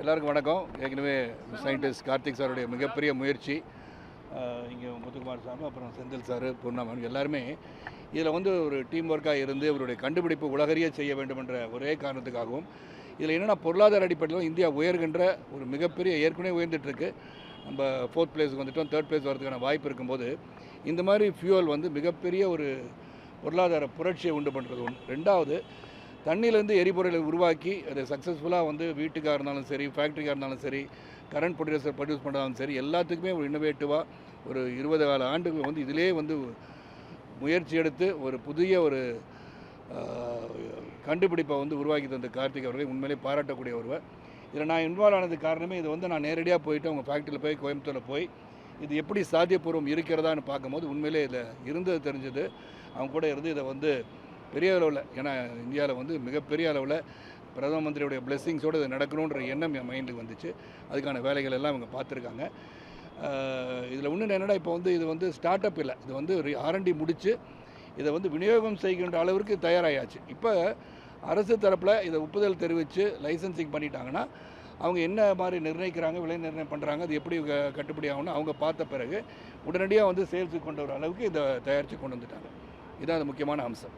எல்லாருக்கும் வணக்கம். ஏற்கனவே சயின்டிஸ்ட் கார்த்திக் சாருடைய மிகப்பெரிய முயற்சி, இங்கே முத்துக்குமார் சாமி, அப்புறம் செந்தில் சார், பூர்ணாமன் எல்லாருமே இதில் ஒரு டீம் ஒர்க்காக இருந்து இவருடைய கண்டுபிடிப்பு உலகறிய செய்ய வேண்டும் என்ற ஒரே காரணத்துக்காகவும், இதில் என்னென்னா பொருளாதார அடிப்படையிலும் இந்தியா உயர்கின்ற ஒரு மிகப்பெரிய ஏற்கனவே உயர்ந்துட்டுருக்கு. நம்ம 4th பிளேஸுக்கு வந்துட்டோம், 3rd பிளேஸ் வரதுக்கான வாய்ப்பு இருக்கும்போது இந்த மாதிரி ஃபியூவல் மிகப்பெரிய ஒரு பொருளாதார புரட்சியை உண்டு பண்ணுறது ஒன்று. ரெண்டாவது, தண்ணியிலேருந்து எரிபொருளை உருவாக்கி அது சக்ஸஸ்ஃபுல்லாக வீட்டுக்காக இருந்தாலும் சரி, ஃபேக்ட்ரிக்காக இருந்தாலும் சரி, கரண்ட் ப்ரொடியூஸ் பண்ணாலும் சரி, எல்லாத்துக்குமே ஒரு இன்னோவேட்டிவாக ஒரு 20 ஆண்டுகள் இதிலே முயற்சி எடுத்து ஒரு புதிய ஒரு கண்டுபிடிப்பை உருவாக்கி தந்த கார்த்திக் அவர்களை உண்மையிலே பாராட்டக்கூடிய ஒருவர். இதில் நான் இன்வால்வ் ஆனதுக்கு காரணமே இது நான் நேரடியாக போயிட்டு அவங்க ஃபேக்ட்ரியில் போய் கோயம்புத்தூரில் போய் இது எப்படி சாத்தியபூர்வம் இருக்கிறதான்னு பார்க்கும்போது உண்மையிலே இதில் இருந்தது தெரிஞ்சது. அவங்க கூட இருந்து இதை பெரிய அளவில், ஏன்னா இந்தியாவில் மிகப்பெரிய அளவில் பிரதம மந்திரியுடைய பிளெஸ்ஸிங்ஸோடு இது நடக்கணுன்ற எண்ணம் என் மைண்டுக்கு வந்துச்சு. அதுக்கான வேலைகள் எல்லாம் அவங்க பார்த்துருக்காங்க. இதில் ஒன்று என்னென்னா, இப்போ இது ஸ்டார்ட் அப் இல்லை, இது R&D முடித்து இதை விநியோகம் செய்கின்ற அளவிற்கு தயாராகியாச்சு. இப்போ அரசு தரப்பில் இதை ஒப்புதல் தெரிவித்து லைசன்சிங் பண்ணிட்டாங்கன்னா அவங்க என்ன மாதிரி நிர்ணயிக்கிறாங்க, விலை நிர்ணயம் பண்ணுறாங்க, அது எப்படி கட்டுப்படி ஆகணும் அவங்க பார்த்த பிறகு உடனடியாக சேல்ஸுக்கு கொண்டு வர அளவுக்கு இதை தயாரித்து கொண்டு வந்துட்டாங்க. இதுதான் அது முக்கியமான அம்சம்.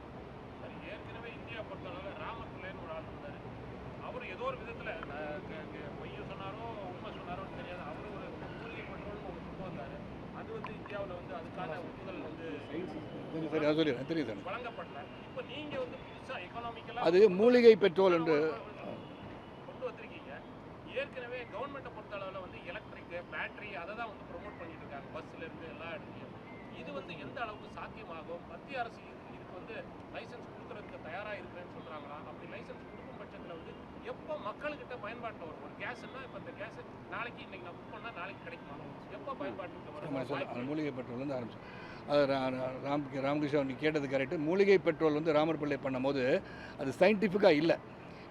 அது மூலிகை பெட்ரோல் என்று ஏற்கனவே கவர்மெண்ட்டை பொறுத்த அளவில் எலக்ட்ரிக் பேட்டரி அதை தான் ப்ரொமோட் பண்ணிட்டு இருக்காங்க, பஸ்ஸில் இருந்து எல்லா இடத்துலையும். இது எந்த அளவுக்கு சாத்தியமாகும்? மத்திய அரசு இதுக்கு லைசன்ஸ் கொடுக்கறதுக்கு தயாராக இருக்கிறேன்னு சொல்கிறாங்களா? அப்படி லைசன்ஸ் கொடுக்கும் பட்சத்தில் எப்போ மக்கள்கிட்ட பயன்பாட்டில் வரும்? ஒரு கேஸ்ன்னா இப்போ இந்த கேஸ் நாளைக்கு இன்றைக்கி நான் புக் பண்ணால் நாளைக்கு கிடைக்குமா? எப்போ பயன்பாட்டுக்கு வரும்? மூலிகை பெட்ரோல் ஆரம்பிச்சோம். அது ராமகிருஷ்ணன் நீ கேட்டது கரெக்டு. மூலிகை பெட்ரோல் ராமர் பிள்ளை பண்ணும்போது அது சயின்டிஃபிக்காக இல்லை.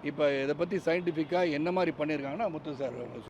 இப்போ இதை பற்றி சயின்டிஃபிக்காக என்ன மாதிரி பண்ணியிருக்காங்கன்னா முத்து சார்